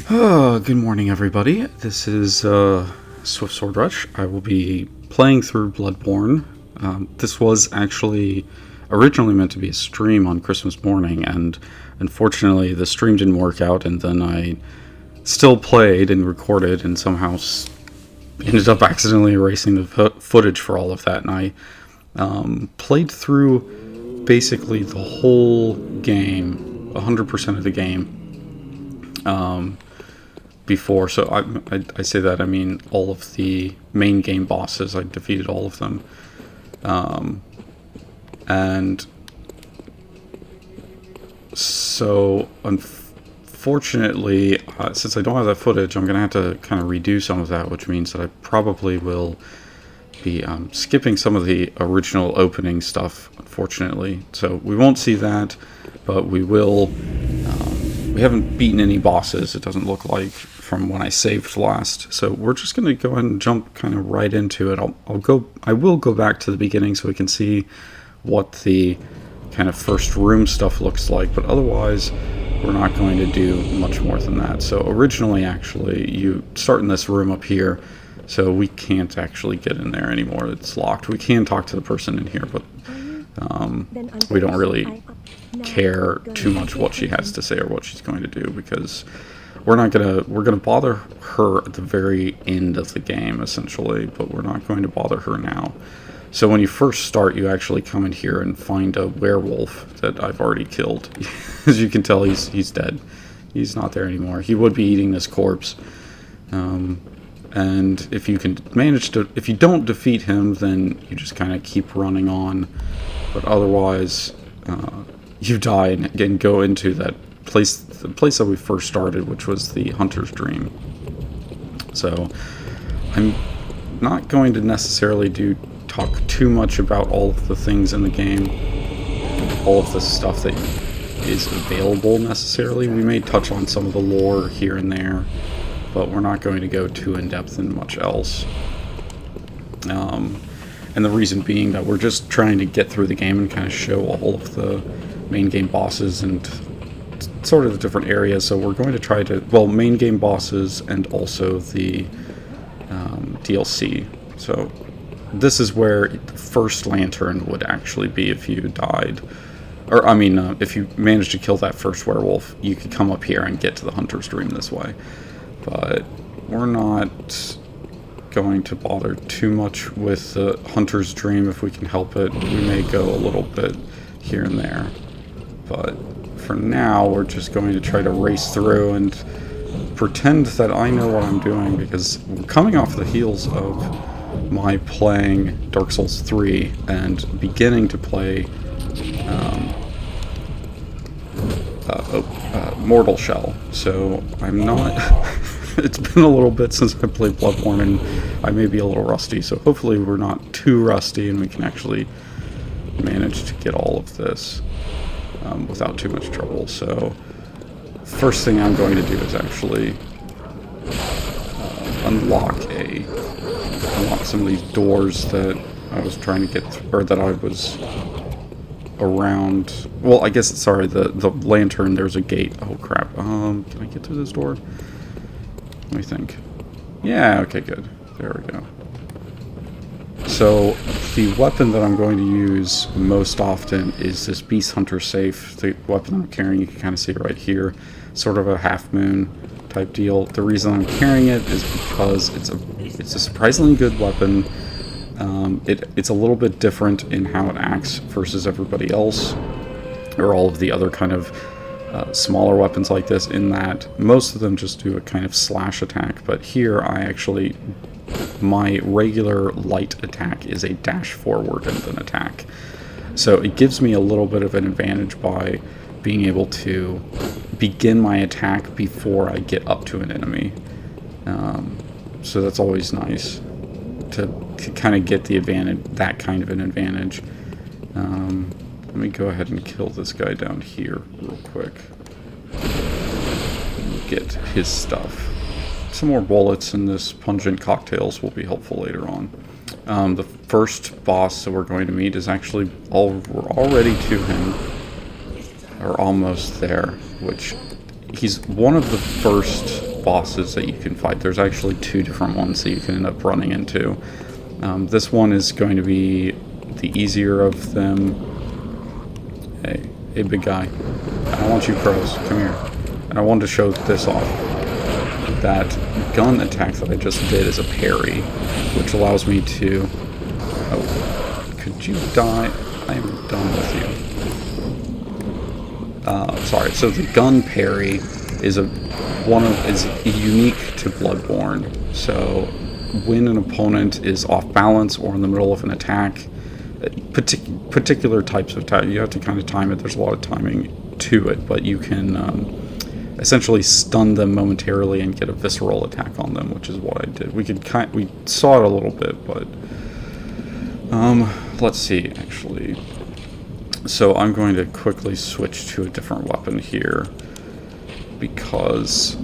Good morning, everybody. This is Swift Sword Rush. I will be playing through Bloodborne. This was actually originally meant to be a stream on Christmas morning, and unfortunately the stream didn't work out, and then I still played and recorded and somehow ended up accidentally erasing the footage for all of that, and I played through basically the whole game, 100% of the game. Before, so I say that, I mean all of the main game bosses. I defeated all of them, and so unfortunately, since I don't have that footage, I'm gonna have to kind of redo some of that, which means that I probably will be skipping some of the original opening stuff, unfortunately. So we won't see that, but we will. We haven't beaten any bosses, it doesn't look like, from when I saved last. So we're just going to go ahead and jump kind of right into it. I will go back to the beginning so we can see what the kind of first room stuff looks like, but otherwise we're not going to do much more than that. So originally, actually, you start in this room up here, so we can't actually get in there anymore. It's locked. We can talk to the person in here, but we don't really care too much what she has to say or what she's going to do, because we're gonna bother her at the very end of the game, essentially, but we're not going to bother her now. So when you first start, you actually come in here and find a werewolf that I've already killed. As you can tell, he's dead. He's not there anymore. He would be eating this corpse. And if you can if you don't defeat him, then you just kind of keep running on. But otherwise, you die and go into the place that we first started, which was the Hunter's Dream. So I'm not going to necessarily talk too much about all of the things in the game, all of the stuff that is available necessarily. We may touch on some of the lore here and there, but we're not going to go too in-depth in much else. And the reason being that we're just trying to get through the game and kind of show all of the main game bosses and sort of the different areas. So we're going to try to, main game bosses and also the DLC. So this is where the first lantern would actually be if you died. Or, I mean, if you managed to kill that first werewolf, you could come up here and get to the Hunter's Dream this way. But we're not going to bother too much with the Hunter's Dream if we can help it. We may go a little bit here and there, but for now we're just going to try to race through and pretend that I know what I'm doing, because we're coming off the heels of my playing Dark Souls 3 and beginning to play Mortal Shell, so I'm not it's been a little bit since I played Bloodborne, and I may be a little rusty, so hopefully we're not too rusty and we can actually manage to get all of this without too much trouble. So first thing I'm going to do is actually unlock some of these doors that I was trying to get through, or that I was around. Well, I guess, sorry, the lantern, there's a gate. Oh crap. Can I get through this door? Let me think. Yeah, okay, good. There we go. So the weapon that I'm going to use most often is this Beast Hunter Safe. The weapon I'm carrying, you can kind of see it right here. Sort of a half moon type deal. The reason I'm carrying it is because it's a surprisingly good weapon. It's a little bit different in how it acts versus everybody else, or all of the other kind of smaller weapons like this, in that most of them just do a kind of slash attack, but here my regular light attack is a dash forward and then attack. So it gives me a little bit of an advantage by being able to begin my attack before I get up to an enemy. So that's always nice to kind of get the advantage, that kind of an advantage. Let me go ahead and kill this guy down here real quick. Get his stuff. Some more bullets and this pungent cocktails will be helpful later on. The first boss that we're going to meet is actually we're already to him, or almost there, which he's one of the first bosses that you can fight. There's actually 2 different ones that you can end up running into. This one is going to be the easier of them. Hey, big guy. I don't want you crows. Come here. And I wanted to show this off. That gun attack that I just did is a parry, which allows me to... Oh, could you die? I am done with you. Sorry, so the gun parry is unique to Bloodborne. So when an opponent is off balance or in the middle of an attack, particular types of attack, you have to kind of time it. There's a lot of timing to it, but you can essentially stun them momentarily and get a visceral attack on them, which is what I did. We saw it a little bit, but let's see actually. So I'm going to quickly switch to a different weapon here because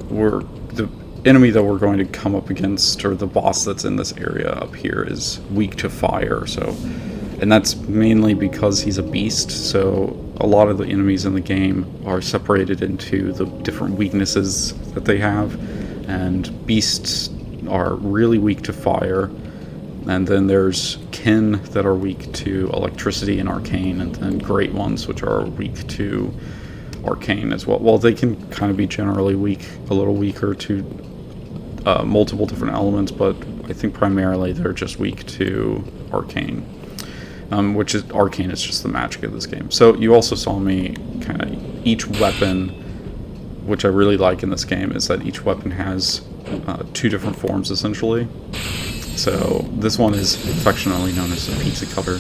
the enemy that we're going to come up against, or the boss that's in this area up here, is weak to fire. And that's mainly because he's a beast, so a lot of the enemies in the game are separated into the different weaknesses that they have, and beasts are really weak to fire, and then there's kin that are weak to electricity and arcane, and then great ones which are weak to arcane as well. Well, they can kind of be generally weak, a little weaker to multiple different elements, but I think primarily they're just weak to arcane. Which is arcane is just the magic of this game. So you also saw me kind of each weapon, which I really like in this game, is that each weapon has 2 different forms essentially. So this one is affectionately known as a pizza cutter.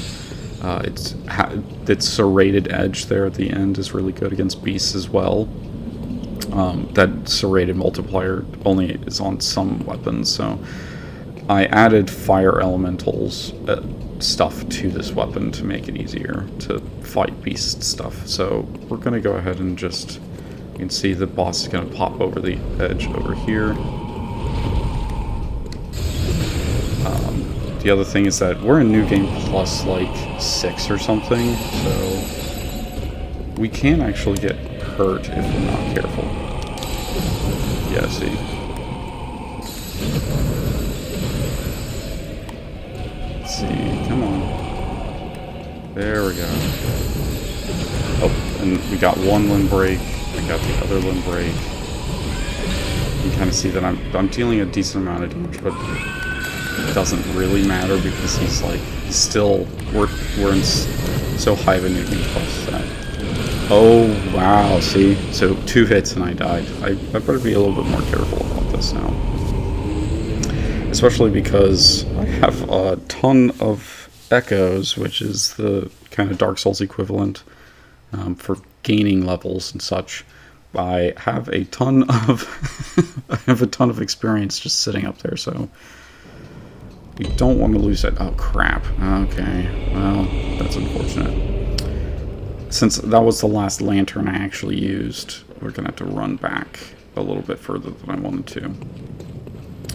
Its serrated edge there at the end is really good against beasts as well. That serrated multiplier only is on some weapons, so I added fire elementals stuff to this weapon to make it easier to fight beast stuff. So we're going to go ahead and just, you can see the boss is going to pop over the edge over here. The other thing is that we're in New Game Plus like 6 or something, so we can actually get hurt if we're not careful. Yeah, see? Let's see, come on. There we go. Oh, and we got one limb break, we got the other limb break. You can kind of see that I'm dealing a decent amount of damage, but it doesn't really matter because he's still, we're in so high of a New Game Plus that. Oh wow, see? So 2 hits and I died. I better be a little bit more careful about this now. Especially because I have a ton of echoes, which is the kind of Dark Souls equivalent for gaining levels and such. I have a ton of experience just sitting up there, so we don't want to lose that. Oh crap. Okay, well, that's unfortunate. Since that was the last lantern I actually used, we're gonna have to run back a little bit further than I wanted to.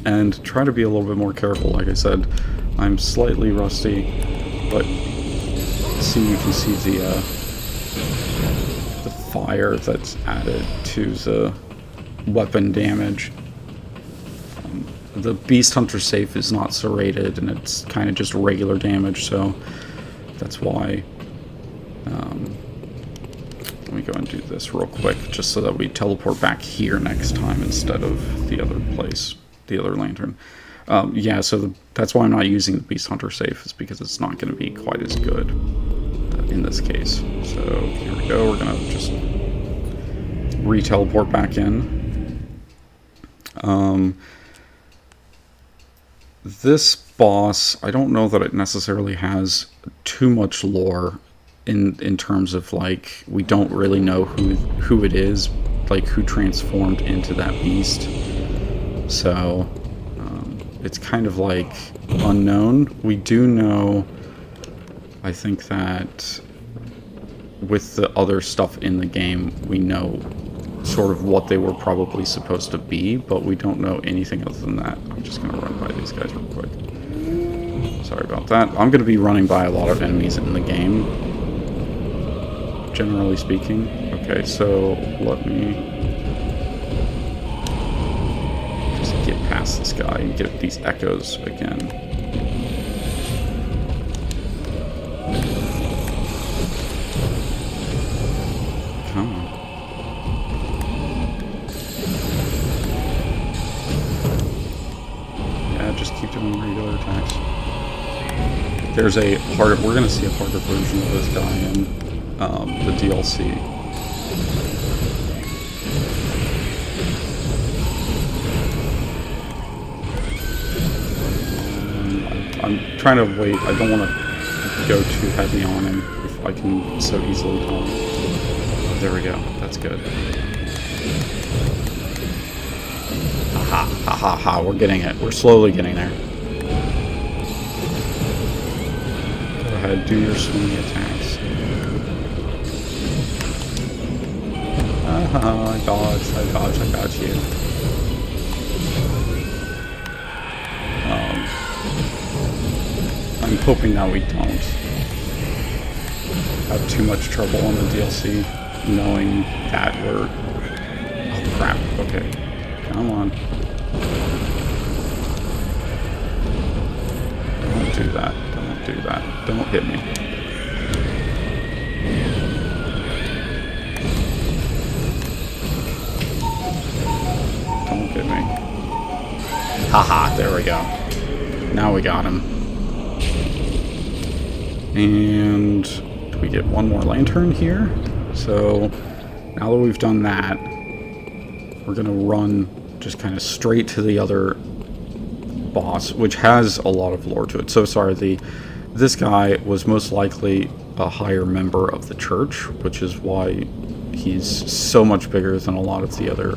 And try to be a little bit more careful. Like I said, I'm slightly rusty, but see, you can see the fire that's added to the weapon damage. The Beast Hunter safe is not serrated, and it's kind of just regular damage, so that's why. Let me go and do this real quick, just so that we teleport back here next time instead of the other place, the other lantern. Yeah, so that's why I'm not using the Beast Hunter safe, is because it's not going to be quite as good in this case. So here we go, we're going to just re-teleport back in. This boss, I don't know that it necessarily has too much lore in terms of, like, we don't really know who it is, like who transformed into that beast. So it's kind of like unknown. We do know, I think, that with the other stuff in the game, we know sort of what they were probably supposed to be, but we don't know anything other than that. I'm just going to run by these guys real quick. Sorry about that. I'm going to be running by a lot of enemies in the game, generally speaking. Okay, so let me past this guy and get these echoes again. Come on. Yeah, just keep doing regular attacks. There's a harder, we're going to see a harder version of this guy in the DLC. I'm trying to wait. I don't want to go too heavy on him if I can so easily tell him. Oh, there we go. That's good. Ha ha ha ha. We're getting it. We're slowly getting there. Go ahead. Do your swinging attacks. I dodged. I got you. I'm hoping that we don't have too much trouble on the DLC, knowing that we're... Oh crap, okay. Come on. Don't do that, don't do that. Don't hit me. Don't hit me. Haha, there we go. Now we got him. And do we get one more lantern here? So now that we've done that, we're gonna run just kind of straight to the other boss, which has a lot of lore to it. So sorry, this guy was most likely a higher member of the church, which is why he's so much bigger than a lot of the other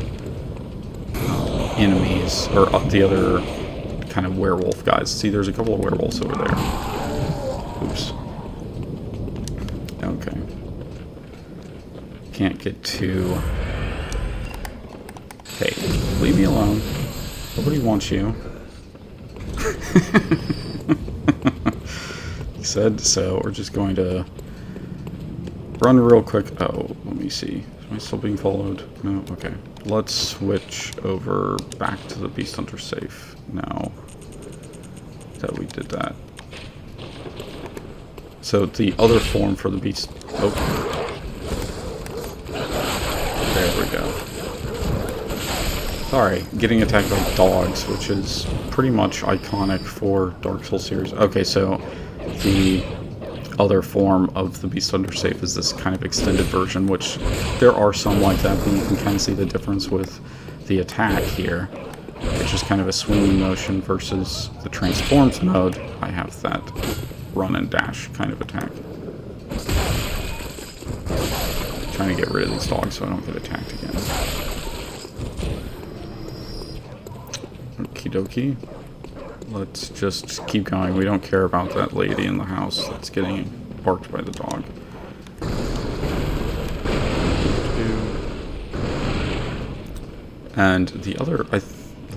enemies, or the other kind of werewolf guys. See, there's a couple of werewolves over there. Oops. Okay. Can't get too... Hey, leave me alone. Nobody wants you. He said so. We're just going to run real quick. Oh, let me see. Am I still being followed? No? Okay. Let's switch over back to the Beast Hunter safe now that we did that. So the other form for the beast... Oh. There we go. Sorry, getting attacked by dogs, which is pretty much iconic for Dark Souls series. Okay, so the other form of the Beast Hunter safe is this kind of extended version, which there are some like that, but you can kind of see the difference with the attack here. It's just kind of a swinging motion versus the transformed mode. I have that run and dash kind of attack. Trying to get rid of these dogs so I don't get attacked again. Okie dokie. Let's just keep going. We don't care about that lady in the house that's getting barked by the dog. And the other, let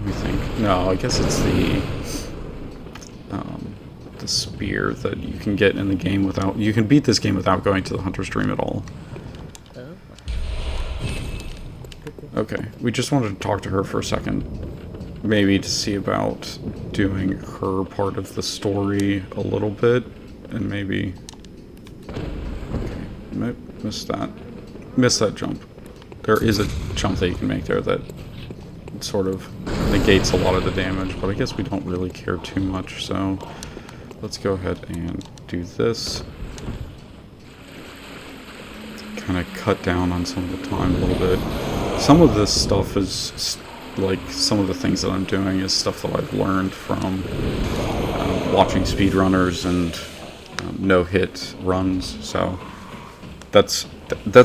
me think. No, I guess it's the spear that you can get in the game without... You can beat this game without going to the Hunter's Dream at all. Okay, we just wanted to talk to her for a second. Maybe to see about doing her part of the story a little bit. And maybe... Okay, missed that. Missed that jump. There is a jump that you can make there that sort of negates a lot of the damage, but I guess we don't really care too much, so let's go ahead and do this. Kind of cut down on some of the time a little bit. Some of this stuff is, like, some of the things that I'm doing is stuff that I've learned from watching speedrunners and no-hit runs, so that's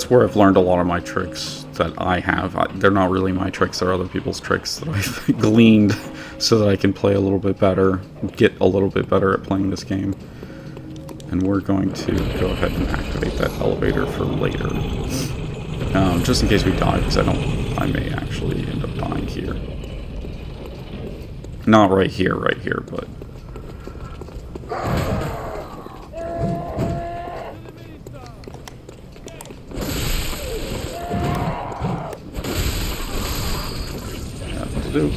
where I've learned a lot of my tricks that I have. They're not really my tricks, they're other people's tricks that I've gleaned so that I can play a little bit better, get a little bit better at playing this game. And we're going to go ahead and activate that elevator for later. Just in case we die, because I may actually end up dying here. Not right here, but... Do.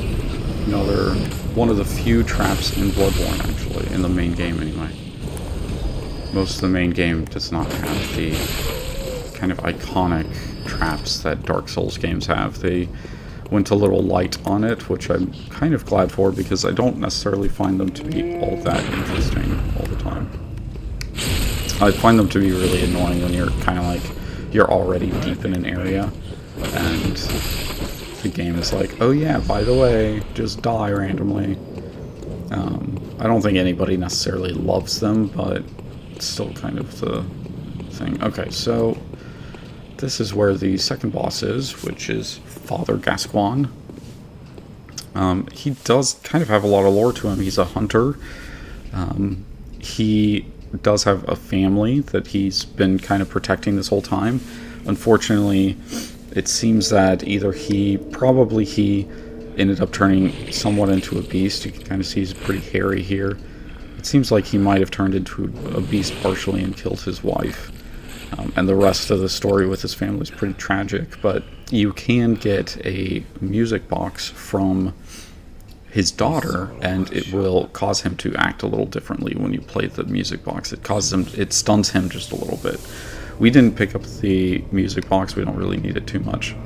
another one of the few traps in Bloodborne, actually, in the main game anyway. Most of the main game does not have the kind of iconic traps that Dark Souls games have. They went a little light on it, which I'm kind of glad for, because I don't necessarily find them to be all that interesting all the time. I find them to be really annoying when you're kind of like, you're already deep in an area, and the game is like, oh yeah, by the way, just die randomly. I don't think anybody necessarily loves them, but it's still kind of the thing. Okay, so this is where the second boss is, which is Father Gascoigne. He does kind of have a lot of lore to him. He's a hunter. He does have a family that he's been kind of protecting this whole time. Unfortunately, it seems that either he ended up turning somewhat into a beast. You can kind of see he's pretty hairy here. It seems like he might have turned into a beast partially and killed his wife. And the rest of the story with his family is pretty tragic, but you can get a music box from his daughter, and it will cause him to act a little differently when you play the music box. It stuns him just a little bit. We didn't pick up the music box, we don't really need it too much.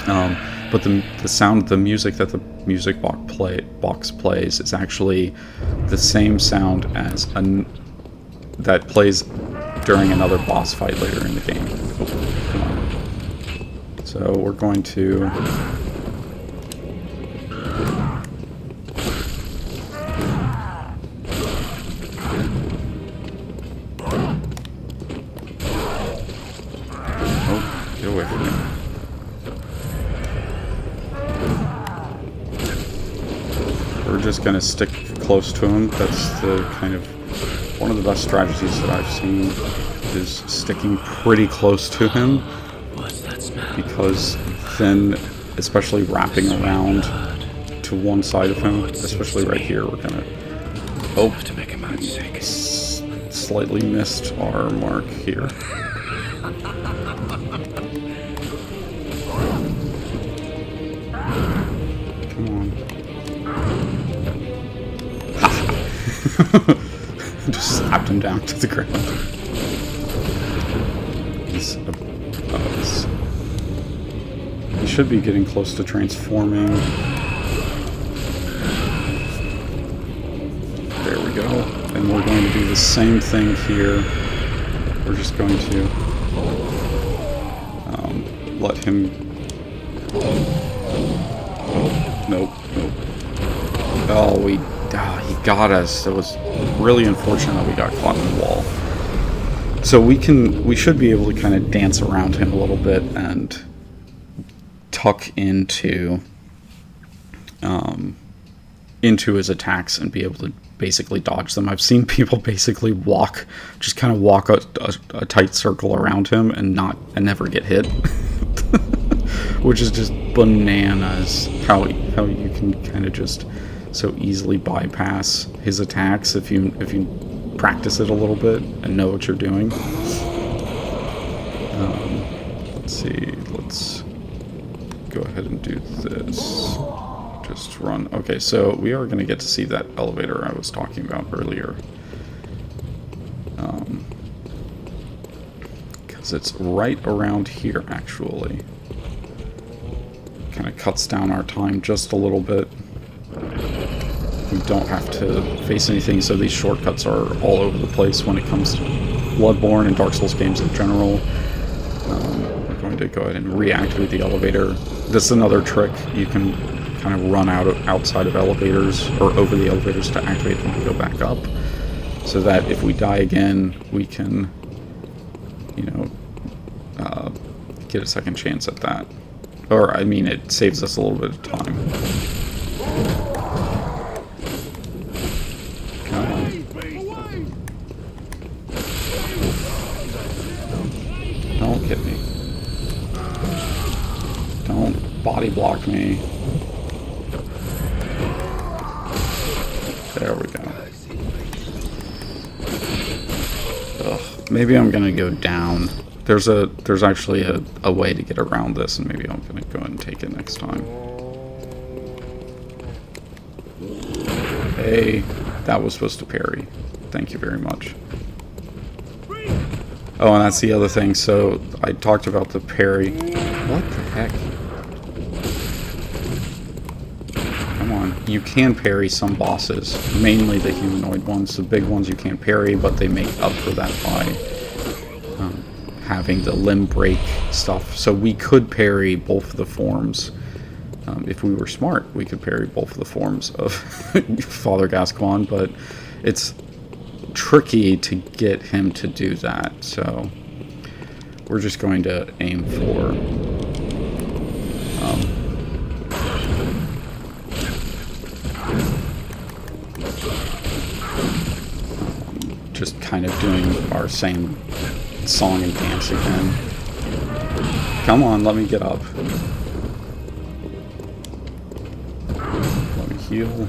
But the music that the music box plays is actually the same sound as that plays during another boss fight later in the game. Come on. So we're going to... Oh, get away from me. We're just going to stick close to him. That's the kind of... one of the best strategies that I've seen is sticking pretty close to him, because then, especially wrapping around to one side of him, especially right here, we're gonna slightly missed our mark here. Come on. Just slapped him down to the ground. He should be getting close to transforming. There we go. And we're going to do the same thing here. We're just going to let him... Oh, nope. Oh, he got us. It was really unfortunate that we got caught in the wall. So we should be able to kind of dance around him a little bit and tuck into his attacks and be able to basically dodge them. I've seen people basically walk a tight circle around him and never get hit, which is just bananas. How you can kind of just so easily bypass his attacks if you practice it a little bit and know what you're doing. Let's see. Let's go ahead and do this. Just run. Okay, so we are going to get to see that elevator I was talking about earlier. Because it's right around here, actually. Kind of cuts down our time just a little bit. We don't have to face anything, so these shortcuts are all over the place when it comes to Bloodborne and Dark Souls games in general. We're going to go ahead and reactivate the elevator. This is another trick. You can kind of run outside of elevators or over the elevators to activate them and go back up, so that if we die again, we can, get a second chance at that. Or, I mean, it saves us a little bit of time. Come on. Don't hit me. Don't body block me. There we go. Ugh. Maybe I'm gonna go down. There's actually a way to get around this, and maybe I'm gonna go ahead and take it next time. Okay, that was supposed to parry. Thank you very much. Oh, and that's the other thing. So I talked about the parry. What the heck? Come on. You can parry some bosses, mainly the humanoid ones. The big ones you can't parry, but they make up for that by having the limb break stuff. So we could parry both of the forms. If we were smart, we could parry both of the forms of Father Gascoigne, but it's tricky to get him to do that, so we're just going to aim for just kind of doing our same song and dance again. Come on, let me get up. Let me heal.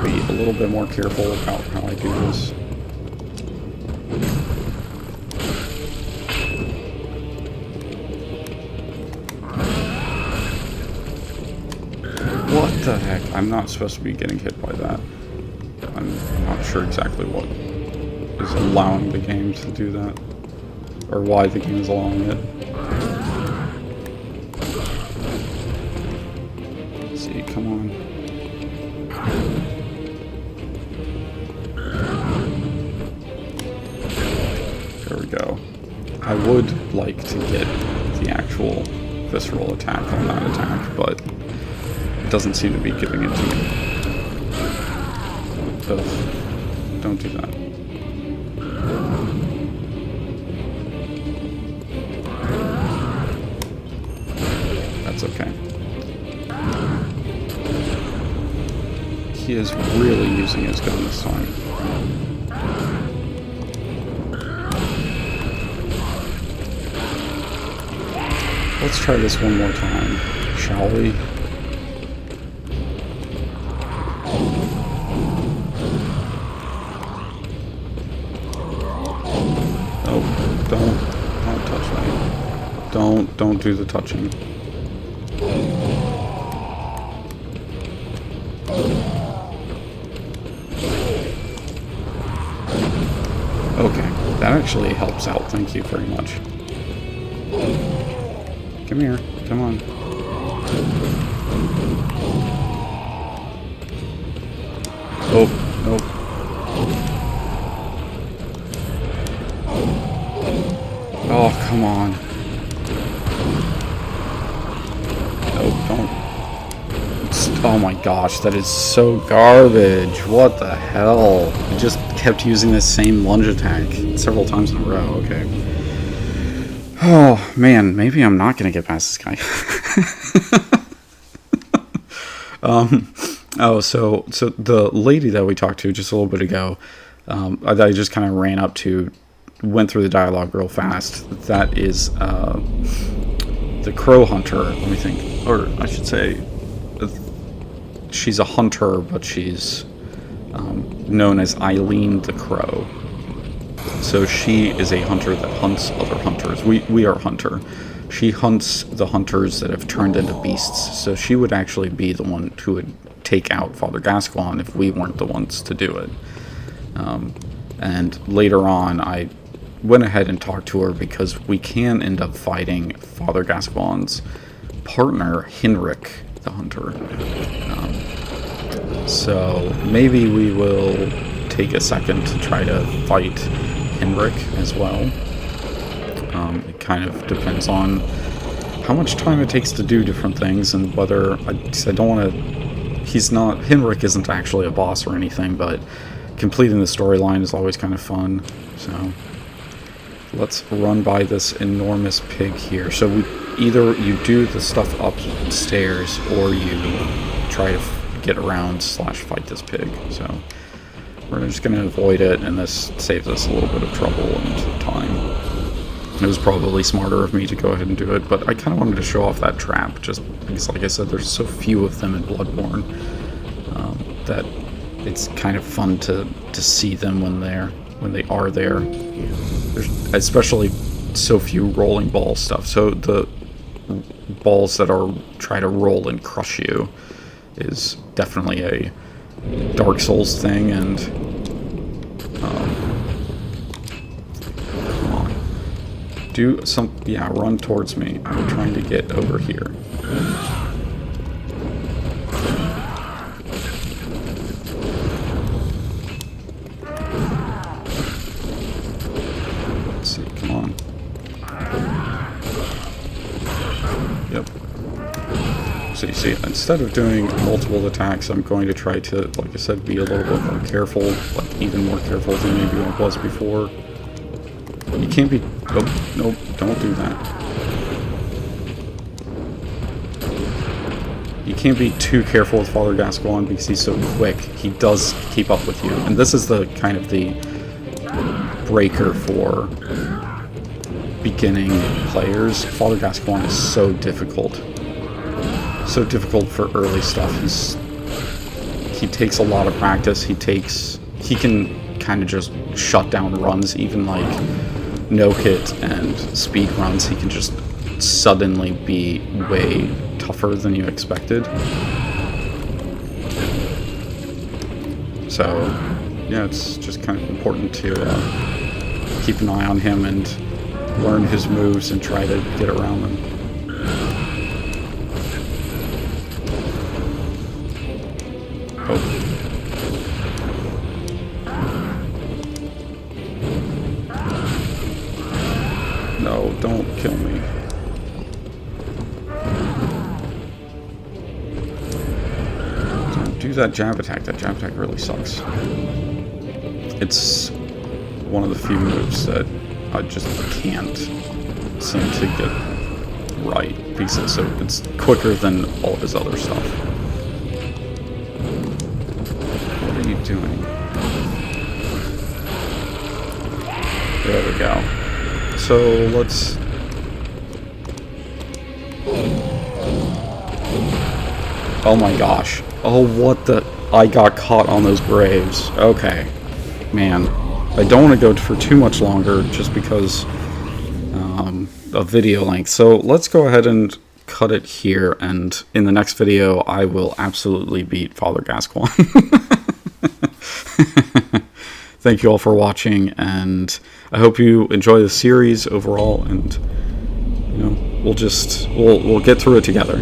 Be a little bit more careful about how I do this. What the heck? I'm not supposed to be getting hit by that. I'm not sure exactly what is allowing the game to do that, or why the game is allowing it. Let's see, come on. There we go. I would like to get the actual visceral attack on that attack, but it doesn't seem to be giving it to me. Ugh. Don't do that. That's okay. He is really using his gun this time. Let's try this one more time, shall we? Oh, don't touch me. Don't do the touching. Okay, that actually helps out. Thank you very much. Come here. Come on. Oh, nope. Oh, come on. Nope, don't. Oh my gosh, that is so garbage. What the hell? I just kept using this same lunge attack several times in a row. Okay. Oh, man, maybe I'm not going to get past this guy. So the lady that we talked to just a little bit ago, I just kind of ran up to, went through the dialogue real fast. That is the Crow Hunter, let me think. Or I should say, she's a hunter, but she's known as Eileen the Crow. So she is a hunter that hunts other hunters. We are a hunter. She hunts the hunters that have turned into beasts. So she would actually be the one who would take out Father Gascoigne if we weren't the ones to do it. And later on, I went ahead and talked to her because we can end up fighting Father Gascoigne's partner, Henrik the Hunter. So maybe we will take a second to try to fight Henrik as well. It kind of depends on how much time it takes to do different things and whether I don't want to. Henrik isn't actually a boss or anything, but completing the storyline is always kind of fun. So let's run by this enormous pig here. So either you do the stuff upstairs or you try to get around / fight this pig. So we're just going to avoid it, and this saves us a little bit of trouble and time. It was probably smarter of me to go ahead and do it, but I kind of wanted to show off that trap, just because, like I said, there's so few of them in Bloodborne that it's kind of fun to see them when they are there. There's especially so few rolling ball stuff. So the balls that are try to roll and crush you is definitely a Dark Souls thing, and come on, do some, yeah, run towards me. I'm trying to get over here. Let's see, come on. Yep. So you see, instead of doing multiple attacks, I'm going to try to, like I said, be a little bit more careful, like even more careful than maybe I was before. You can't be, oh, nope, don't do that. You can't be too careful with Father Gascoigne because he's so quick. He does keep up with you. And this is the kind of the breaker for beginning players. Father Gascoigne is so difficult. So difficult for early stuff. He takes a lot of practice. He can kind of just shut down runs, even like no hit and speed runs. He can just suddenly be way tougher than you expected. So yeah, it's just kind of important to keep an eye on him and learn his moves and try to get around them. Oh. No, don't kill me. Don't do that jab attack. That jab attack really sucks. It's one of the few moves that I just can't seem to get right because it's quicker than all of his other stuff. What are you doing? There we go. So let's... Oh my gosh. Oh, what the... I got caught on those graves. Okay. Man. I don't want to go for too much longer just because of video length. So let's go ahead and cut it here, and in the next video I will absolutely beat Father Gascoigne. Thank you all for watching, and I hope you enjoy the series overall, and you know, we'll get through it together.